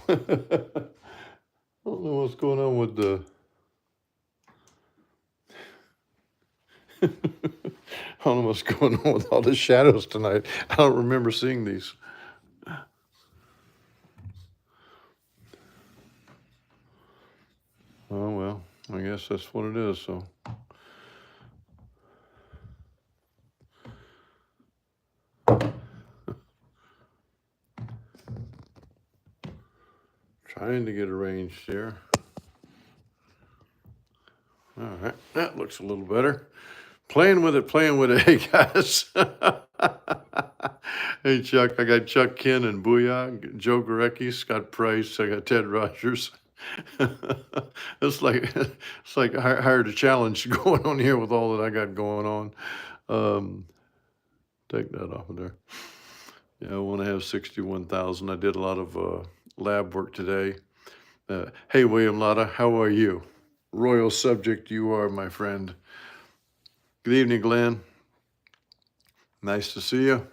I don't know what's going on with the... I don't know what's going on with all the shadows tonight. I don't remember seeing these. Oh, well, I guess that's what it is, so. Trying to get arranged here. All right, that looks a little better. Playing with it. Hey, guys. Hey, Chuck. I got Chuck Ken and Booyah, Joe Gorecki, Scott Price. I got Ted Rogers. It's like I hired a challenge going on here with all that I got going on. Take that off of there. Yeah, I want to have 61,000. I did a lot of lab work today. Hey, William Lotta, how are you? Royal subject you are, my friend. Good evening, Glenn. Nice to see you.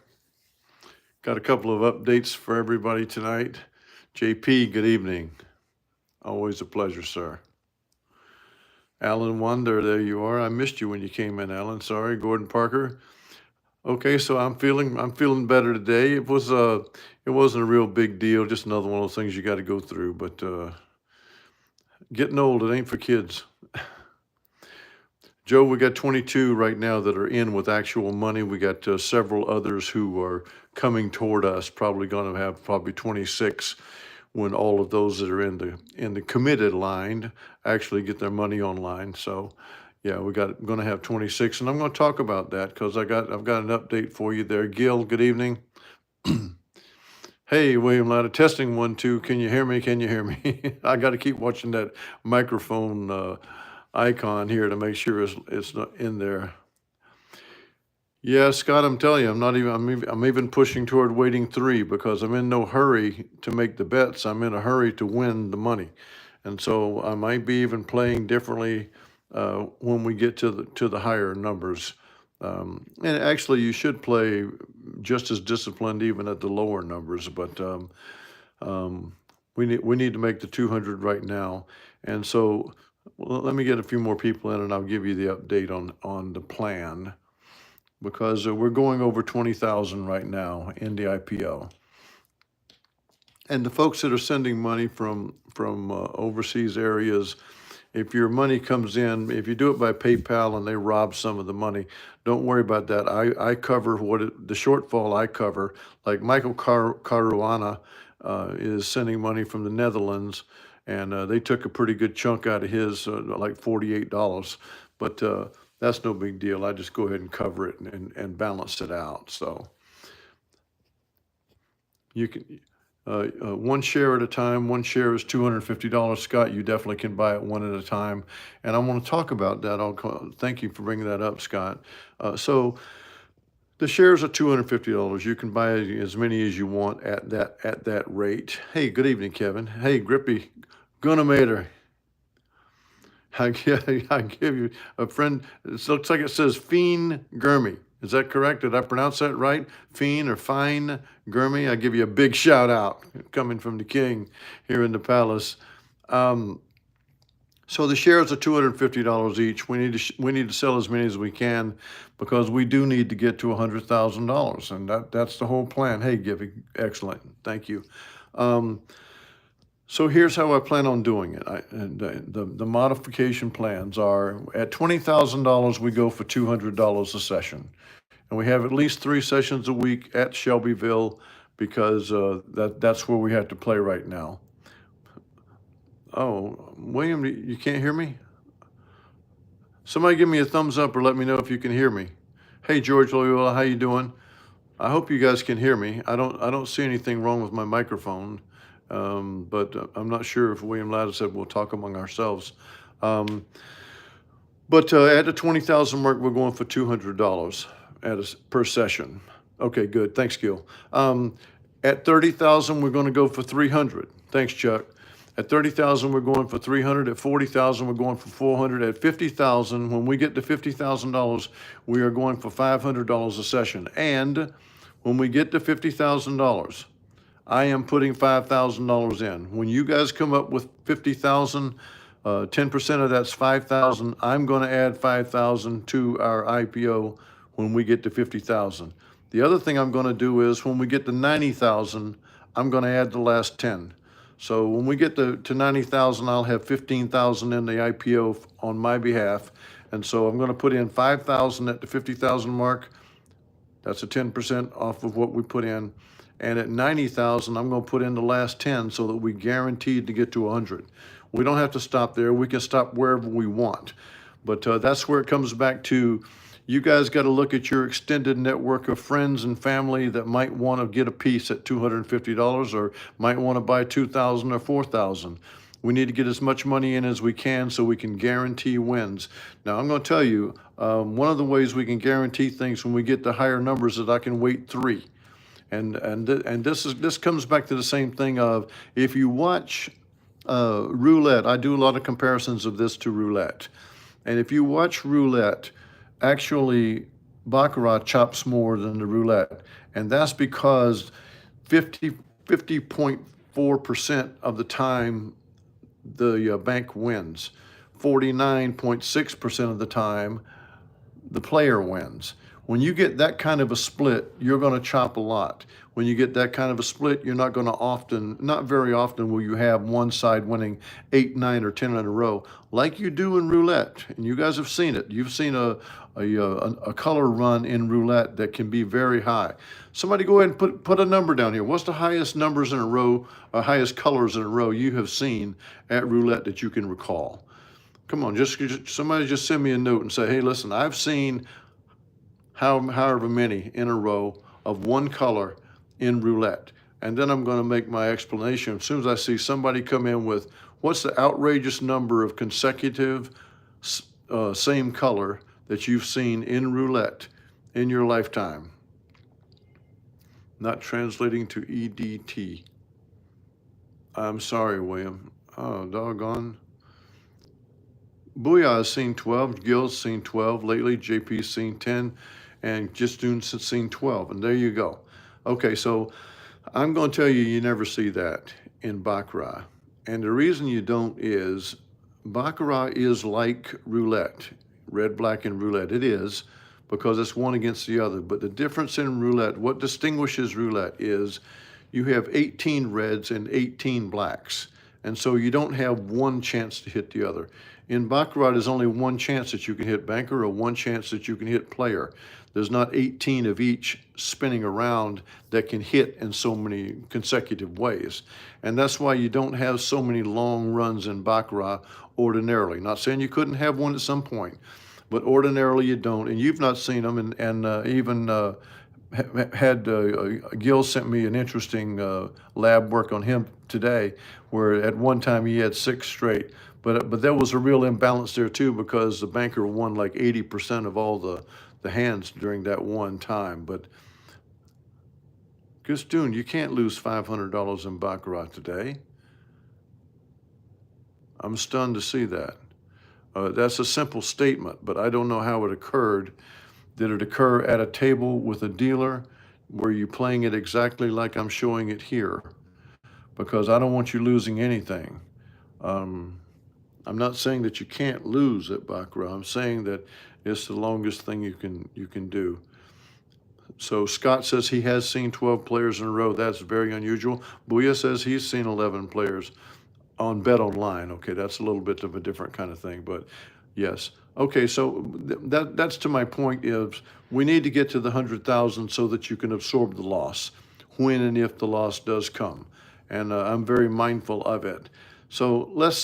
Got a couple of updates for everybody tonight. JP, good evening. Always a pleasure, sir. Alan Wonder, there you are. I missed you when you came in, Alan. Sorry. Gordon Parker. Okay, so I'm feeling better today. It wasn't a real big deal, just another one of those things you got to go through. But getting old, it ain't for kids. Joe, we got 22 right now that are in with actual money. We got several others who are coming toward us. Probably going to have 26 when all of those that are in the committed line actually get their money online. So, yeah, going to have 26, and I'm going to talk about that because I've got an update for you there. Gil, good evening. Hey, William Latta, testing 1, 2. Can you hear me? Can you hear me? I got to keep watching that microphone icon here to make sure it's not in there. Yeah, Scott, I'm telling you, I'm even pushing toward waiting 3 because I'm in no hurry to make the bets. I'm in a hurry to win the money. And so I might be even playing differently when we get to the higher numbers. And actually, you should play just as disciplined even at the lower numbers. But we need to make the 200 right now. And so let me get a few more people in, and I'll give you the update on the plan. Because we're going over 20,000 right now in the IPO. And the folks that are sending money from overseas areas, if your money comes in, if you do it by PayPal and they rob some of the money, don't worry about that. I cover the shortfall I cover. Like Michael Caruana is sending money from the Netherlands, and they took a pretty good chunk out of his, like $48. But that's no big deal. I just go ahead and cover it and balance it out. So you can, one share at a time. One share is $250. Scott, you definitely can buy it one at a time. And I want to talk about that. Thank you for bringing that up, Scott. So the shares are $250. You can buy as many as you want at that rate. Hey, good evening, Kevin. Hey, Grippy, Gunamator. I give you a friend. It looks like it says Fiend Gurmy. Is that correct? Did I pronounce that right? Fiend or Fine Gurmy? I give you a big shout out coming from the king here in the palace. So the shares are $250 each. We need to sell as many as we can because we do need to get to $100,000, and that's the whole plan. Hey, Givy, excellent. Thank you. So here's how I plan on doing it. The modification plans are at $20,000, we go for $200 a session. And we have at least 3 sessions a week at Shelbyville because that's where we have to play right now. Oh, William, you can't hear me? Somebody give me a thumbs up or let me know if you can hear me. Hey, George Loyola, how you doing? I hope you guys can hear me. I don't see anything wrong with my microphone. But I'm not sure if William Latta said we'll talk among ourselves. But at the 20,000 mark, we're going for $200 per session. Okay, good. Thanks, Gil. At 30,000, we're going to go for $300. Thanks, Chuck. At 30,000, we're going for 300. At 40,000, we're going for 400. At 50,000, when we get to $50,000, we are going for $500 a session. And when we get to $50,000, I am putting $5,000 in. When you guys come up with 50,000, 10% of that's 5,000. I'm going to add 5,000 to our IPO when we get to 50,000. The other thing I'm going to do is when we get to 90,000, I'm going to add the last 10. So when we get to 90,000, I'll have 15,000 in the IPO on my behalf. And so I'm going to put in 5,000 at the 50,000 mark. That's a 10% off of what we put in. And at 90,000, I'm going to put in the last 10 so that we guaranteed to get to 100. We don't have to stop there. We can stop wherever we want. But that's where it comes back to. You guys got to look at your extended network of friends and family that might want to get a piece at $250 or might want to buy 2,000 or 4,000. We need to get as much money in as we can so we can guarantee wins. Now, I'm going to tell you, one of the ways we can guarantee things when we get to higher numbers is I can wait 3. And this comes back to the same thing of if you watch Roulette, I do a lot of comparisons of this to Roulette. And if you watch Roulette, actually, Baccarat chops more than the Roulette. And that's because 50.4% of the time, the bank wins. 49.6% of the time, the player wins. When you get that kind of a split, you're going to chop a lot. When you get that kind of a split, you're not going to not very often will you have one side winning 8, 9, or 10 in a row, like you do in Roulette. And you guys have seen it. You've seen a color run in Roulette that can be very high. Somebody go ahead and put a number down here. What's the highest numbers in a row, or highest colors in a row you have seen at Roulette that you can recall? Come on, somebody just send me a note and say, hey, listen, I've seen however many in a row of one color in Roulette. And then I'm going to make my explanation. As soon as I see somebody come in with what's the outrageous number of consecutive same color that you've seen in Roulette in your lifetime. Not translating to EDT. I'm sorry, William. Oh, doggone. Booyah has seen 12, Gil's seen 12 lately, JP's seen 10, and Jistoon's seen 12, and there you go. Okay, so I'm going to tell you, you never see that in Baccarat. And the reason you don't is Baccarat is like Roulette, red, black, and Roulette. It is, because it's one against the other. But the difference in Roulette, what distinguishes Roulette is you have 18 reds and 18 blacks. And so you don't have one chance to hit the other. In Baccarat, there's only one chance that you can hit banker or one chance that you can hit player. There's not 18 of each spinning around that can hit in so many consecutive ways. And that's why you don't have so many long runs in Baccarat ordinarily. Not saying you couldn't have one at some point, but ordinarily you don't. And you've not seen them, and even had Gil sent me an interesting lab work on him today, where at one time he had 6 straight. But there was a real imbalance there too, because the banker won like 80% of all the hands during that one time. But Jistoon, you can't lose $500 in Baccarat today. I'm stunned to see that. That's a simple statement, but I don't know how it occurred. Did it occur at a table with a dealer? Were you playing it exactly like I'm showing it here? Because I don't want you losing anything. I'm not saying that you can't lose at Baccarat. I'm saying that it's the longest thing you can do. So Scott says he has seen 12 players in a row. That's very unusual. Booyah says he's seen 11 players on Bet Online. Okay, that's a little bit of a different kind of thing, but yes. Okay, so that's to my point is we need to get to the 100,000 so that you can absorb the loss when and if the loss does come. And I'm very mindful of it. So let's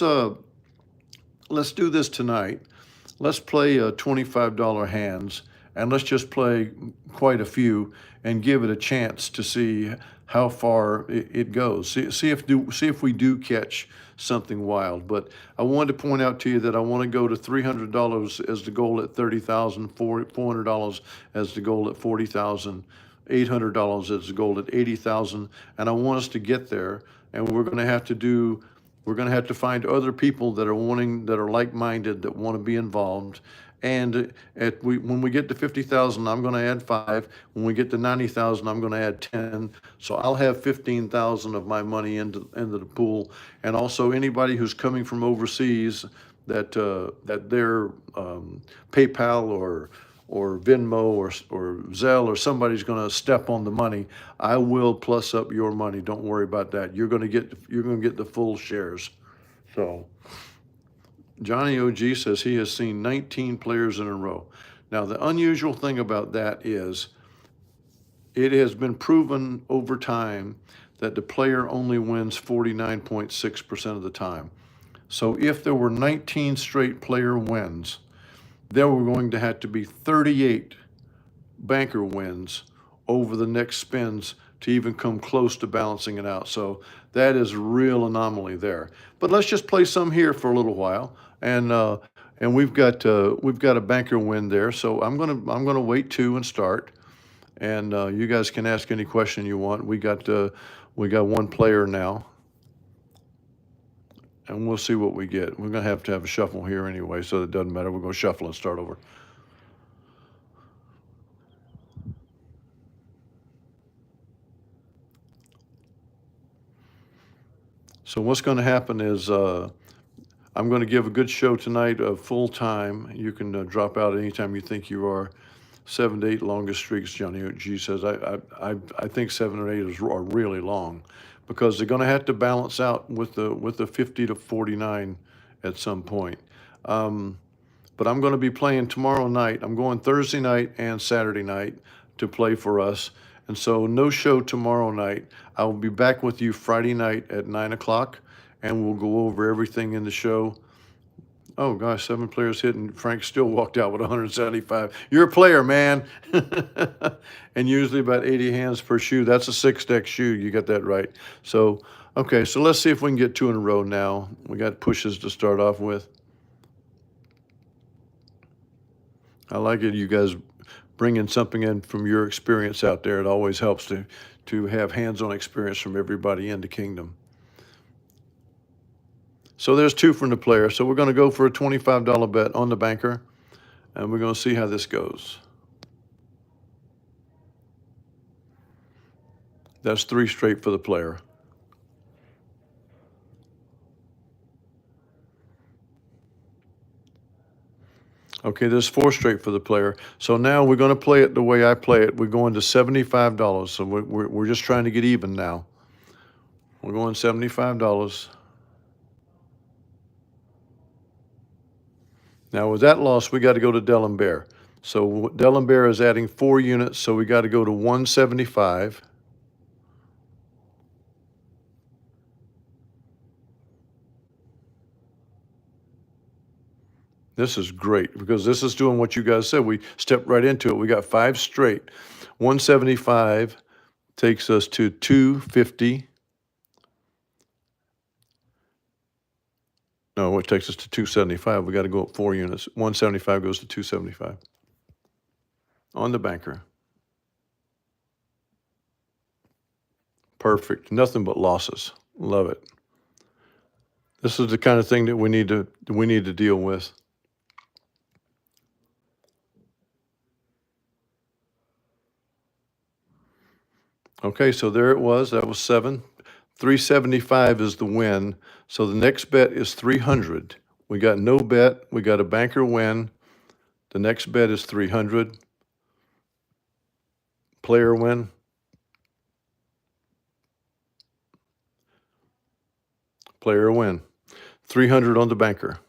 do this tonight. Let's play $25 hands, and let's just play quite a few and give it a chance to see how far it goes. See if we do catch something wild. But I wanted to point out to you that I want to go to $300 as the goal at 30,000, $400 as the goal at 40,000, $800 as the goal at 80,000, and I want us to get there. And we're going to have to do We're going to have to find other people that are like-minded, that want to be involved. And when we get to 50,000, I'm going to add 5. When we get to 90,000, I'm going to add 10. So I'll have 15,000 of my money into the pool. And also anybody who's coming from overseas that their PayPal or Venmo or Zelle or somebody's going to step on the money, I will plus up your money. Don't worry about that. You're going to get the full shares. So Johnny OG says he has seen 19 players in a row. Now, the unusual thing about that is it has been proven over time that the player only wins 49.6% of the time. So if there were 19 straight player wins, there were going to have to be 38 banker wins over the next spins to even come close to balancing it out. So that is a real anomaly there. But let's just play some here for a little while, and we've got a banker win there. So I'm gonna wait 2 and start, and you guys can ask any question you want. We got one player now, and we'll see what we get. We're gonna have to have a shuffle here anyway, so it doesn't matter. We're gonna shuffle and start over. So what's going to happen is I'm going to give a good show tonight of full time. You can drop out anytime you think you are. 7 to 8 longest streaks, Johnny G says. I think 7 or 8 are really long, because they're going to have to balance out with the 50 to 49 at some point. But I'm going to be playing tomorrow night. I'm going Thursday night and Saturday night to play for us. And so no show tomorrow night. I will be back with you Friday night at 9 o'clock, and we'll go over everything in the show. Oh, gosh, 7 players hit, and Frank still walked out with 175. You're a player, man. And usually about 80 hands per shoe. That's a 6-deck shoe. You got that right. So, okay, so let's see if we can get 2 in a row now. We got pushes to start off with. I like it, you guys bringing something in from your experience out there. It always helps to have hands-on experience from everybody in the kingdom. So there's 2 from the player. So we're going to go for a $25 bet on the banker, and we're going to see how this goes. That's 3 straight for the player. Okay, there's 4 straight for the player. So now we're going to play it the way I play it. We're going to $75. So we're just trying to get even now. We're going $75. Now with that loss, we got to go to D'Alembert. So D'Alembert is adding 4 units, so we got to go to 175. This is great, because this is doing what you guys said. We stepped right into it. We got 5 straight. 175 takes us to 250. No, it takes us to 275. We got to go up 4 units. 175 goes to 275 on the banker. Perfect. Nothing but losses. Love it. This is the kind of thing that we need to deal with. Okay, so there it was. That was 7. 375 is the win. So the next bet is 300. We got no bet. We got a banker win. The next bet is 300. Player win. Player win. 300 on the banker.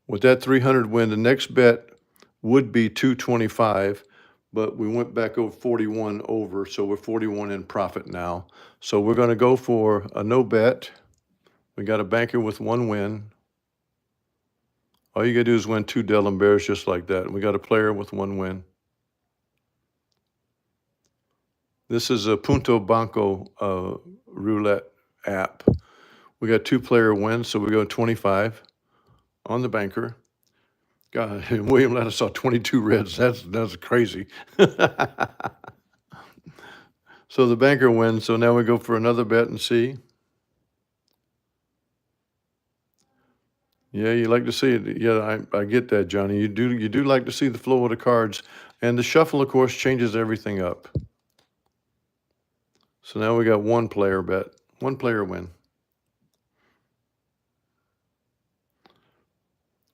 With that 300 win, the next bet would be 225, but we went back over 41 over, so we're 41 in profit now. So we're going to go for a no bet. We got a banker with 1 win. All you got to do is win 2 D'Alemberts just like that. We got a player with 1 win. This is a Punto Banco roulette app. We got 2 player wins, so we go 25 on the banker. God, William Ladder saw 22 reds. That's crazy. So the banker wins. So now we go for another bet and see. Yeah, you like to see it. Yeah, I get that, Johnny. You do like to see the flow of the cards. And the shuffle, of course, changes everything up. So now we got one player bet, one player win.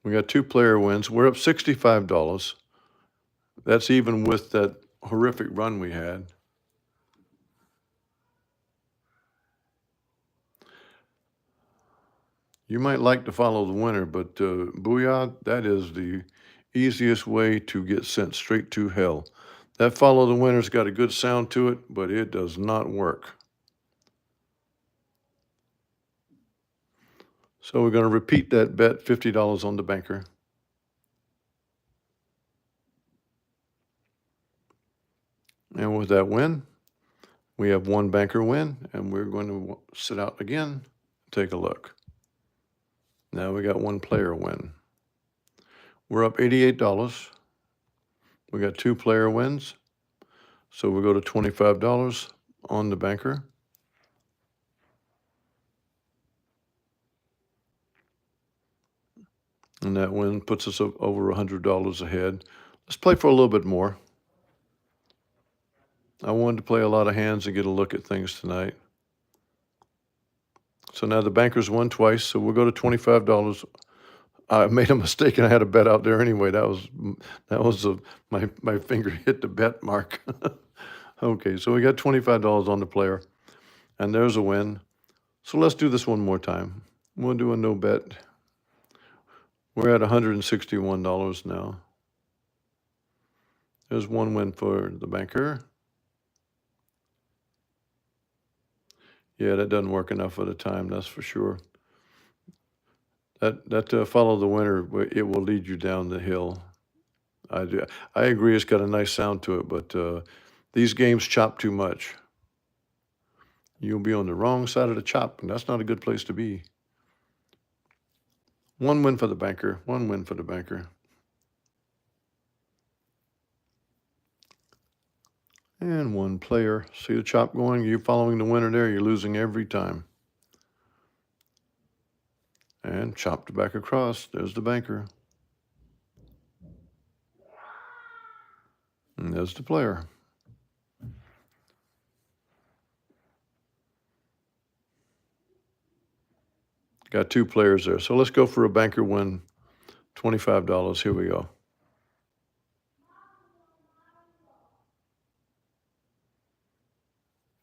We got two player wins. We're up $65. That's even with that horrific run we had. You might like to follow the winner, but Booyah, that is the easiest way to get sent straight to hell. That follow the winner's got a good sound to it, but it does not work. So we're going to repeat that bet, $50 on the banker. And with that win, we have one banker win, and we're going to sit out again, take a look. Now we got one player win. We're up $88. We got two player wins. So we go to $25 on the banker. And that win puts us up over $100 ahead. Let's play for a little bit more. I wanted to play a lot of hands and get a look at things tonight. So now the bankers won twice, so we'll go to $25. I made a mistake and I had a bet out there anyway. That was my finger hit the bet mark. Okay, so we got $25 on the player, and there's a win. So let's do this one more time. We'll do a no bet. We're at $161 now. There's one win for the banker. Yeah, that doesn't work enough at a time, that's for sure. That follow the winner, it will lead you down the hill. I agree, it's got a nice sound to it, but these games chop too much. You'll be on the wrong side of the chop, and that's not a good place to be. One win for the banker, one win for the banker. And one player. See the chop going? You're following the winner there, you're losing every time. And chopped back across, there's the banker. And there's the player. Got two players there. So let's go for a banker win, $25. Here we go.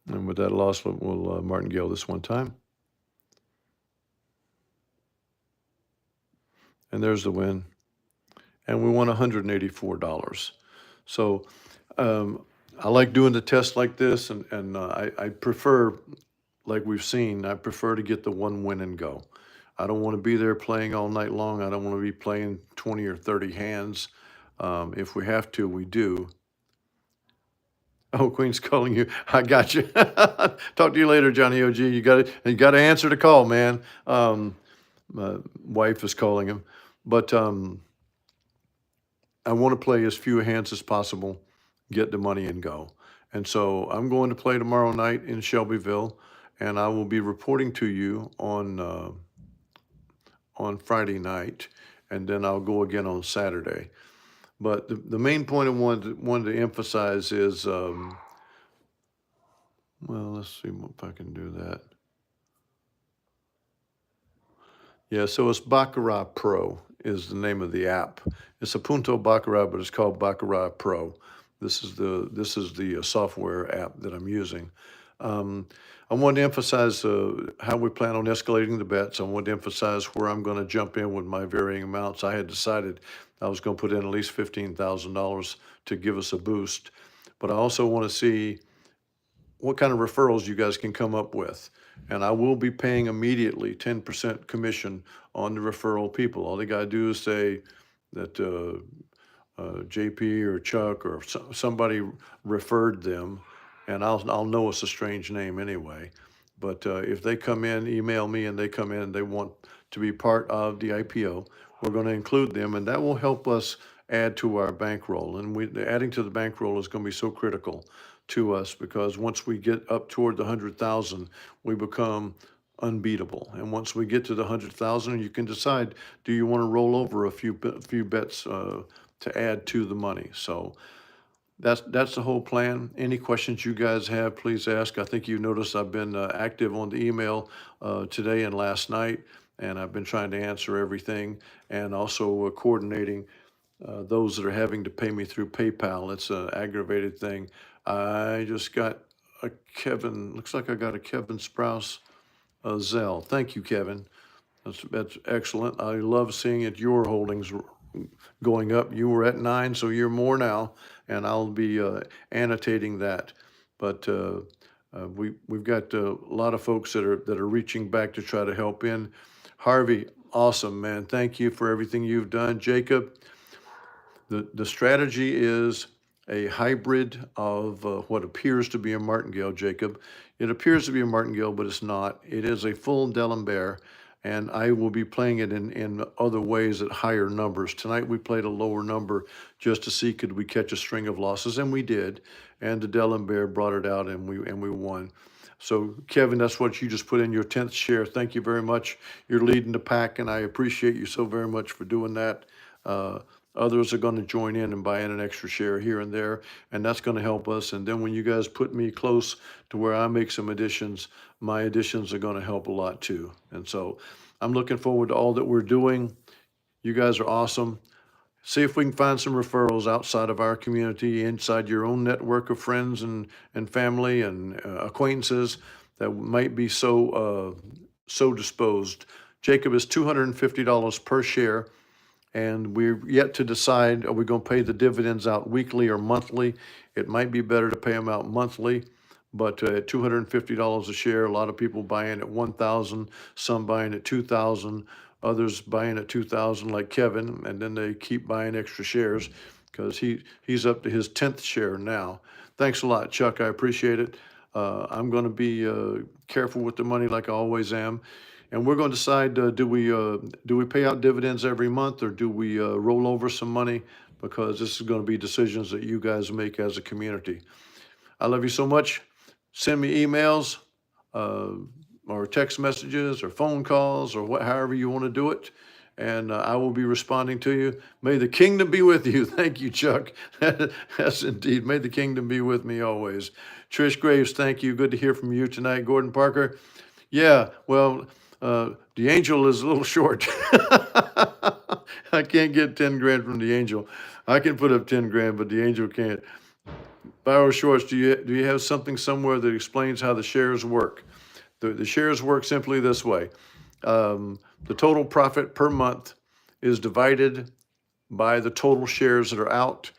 And with that loss, we'll martingale this one time. And there's the win. And we won $184. So I like doing the test like this, and I prefer, like we've seen, I prefer to get the one win and go. I don't want to be there playing all night long. I don't want to be playing 20 or 30 hands. If we have to, we do. Oh, Queen's calling you. I got you. Talk to you later, Johnny OG. You got to answer the call, man. My wife is calling him, but I want to play as few hands as possible, get the money and go. And so I'm going to play tomorrow night in Shelbyville, and I will be reporting to you on Friday night, and then I'll go again on Saturday. But the main point I wanted to emphasize is, well, let's see if I can do that. Yeah, so it's Baccarat Pro is the name of the app. It's a Punto Baccarat, but it's called Baccarat Pro. This is the software app that I'm using. I want to emphasize how we plan on escalating the bets. I want to emphasize where I'm going to jump in with my varying amounts. I had decided I was going to put in at least $15,000 to give us a boost. But I also want to see what kind of referrals you guys can come up with. And I will be paying immediately 10% commission on the referral people. All they got to do is say that JP or Chuck or somebody referred them, and I'll know it's a strange name anyway. But if they come in, email me, and they come in and they want to be part of the IPO, we're going to include them, and that will help us add to our bankroll. And adding to the bankroll is going to be so critical to us, because once we get up toward the 100,000, we become unbeatable. And once we get to the 100,000, you can decide, do you want to roll over a few bets to add to the money? So that's the whole plan. Any questions you guys have, please ask. I think you noticed I've been active on the email today and last night, and I've been trying to answer everything, and also coordinating those that are having to pay me through PayPal. It's an aggravated thing. I just got a Kevin, looks like I got a Kevin Sprouse Zelle. Thank you, Kevin. That's excellent. I love seeing it. Your holdings going up. You were at 9, so you're more now, and I'll be annotating that. But we've got a lot of folks that are reaching back to try to help in. Harvey, awesome, man. Thank you for everything you've done. Jacob, the strategy is a hybrid of what appears to be a martingale, Jacob. It appears to be a martingale, but it's not. It is a full D'Alembert, and I will be playing it in other ways at higher numbers. Tonight we played a lower number just to see could we catch a string of losses, and we did. And the D'Alembert brought it out, and we won. So Kevin, that's what you just put in your 10th share. Thank you very much. You're leading the pack, and I appreciate you so very much for doing that. Others are going to join in and buy in an extra share here and there, and that's going to help us. And then when you guys put me close to where I make some additions, my additions are going to help a lot too. And so I'm looking forward to all that we're doing. You guys are awesome. See if we can find some referrals outside of our community, inside your own network of friends and family and acquaintances that might be so disposed. Jacob is $250 per share. And we're yet to decide, are we going to pay the dividends out weekly or monthly? It might be better to pay them out monthly, but at $250 a share, a lot of people buying at $1,000, some buying at $2,000, others buying at $2,000 like Kevin, and then they keep buying extra shares because he's up to his 10th share now. Thanks a lot, Chuck. I appreciate it. I'm going to be careful with the money like I always am. And we're going to decide, do we pay out dividends every month, or do we roll over some money? Because this is going to be decisions that you guys make as a community. I love you so much. Send me emails or text messages or phone calls or however you want to do it. And I will be responding to you. May the kingdom be with you. Thank you, Chuck. Yes, indeed. May the kingdom be with me always. Trish Graves, thank you. Good to hear from you tonight. Gordon Parker. Yeah, well, the angel is a little short. I can't get 10 grand from the angel. I can put up 10 grand, but the angel can't. Byron Schwartz, do you have something somewhere that explains how the shares work? The shares work simply this way. The total profit per month is divided by the total shares that are out,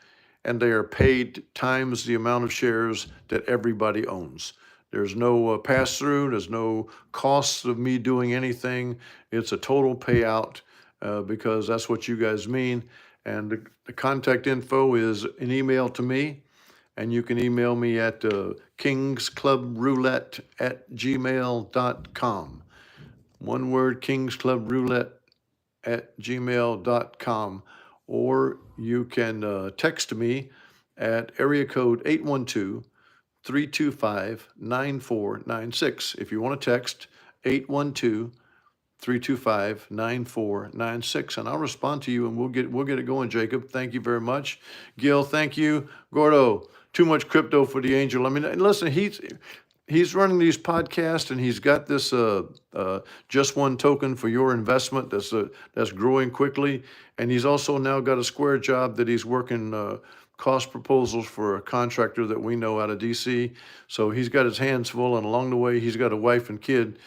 and they are paid times the amount of shares that everybody owns. There's no pass-through. There's no costs of me doing anything. It's a total payout because that's what you guys mean. And the contact info is an email to me, and you can email me at kingsclubroulette@gmail.com. One word, kingsclubroulette@gmail.com. Or you can text me at area code 812-325-9496. If you want to text, 812-325-9496, and I'll respond to you, and we'll get it going, Jacob. Thank you very much. Gil, thank you. Gordo, too much crypto for the angel. I mean, listen, he's running these podcasts, and he's got this just one token for your investment that's growing quickly, and he's also now got a square job that he's working cost proposals for a contractor that we know out of DC. So he's got his hands full, and along the way, he's got a wife and kid.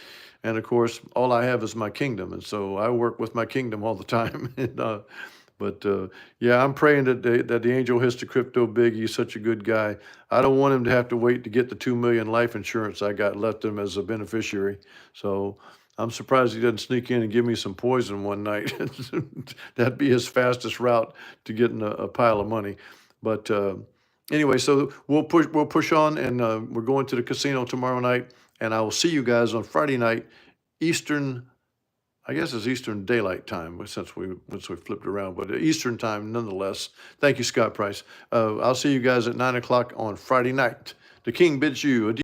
And of course, all I have is my kingdom. And so I work with my kingdom all the time. But yeah, I'm praying that the angel hits the crypto big. He's such a good guy. I don't want him to have to wait to get the 2 million life insurance I got left him as a beneficiary. So I'm surprised he doesn't sneak in and give me some poison one night. That'd be his fastest route to getting a pile of money. But anyway, so we'll push on, and we're going to the casino tomorrow night, and I will see you guys on Friday night, Eastern I guess it's Eastern Daylight Time since we flipped around, but Eastern Time nonetheless. Thank you, Scott Price. I'll see you guys at 9 o'clock on Friday night. The King bids you adieu.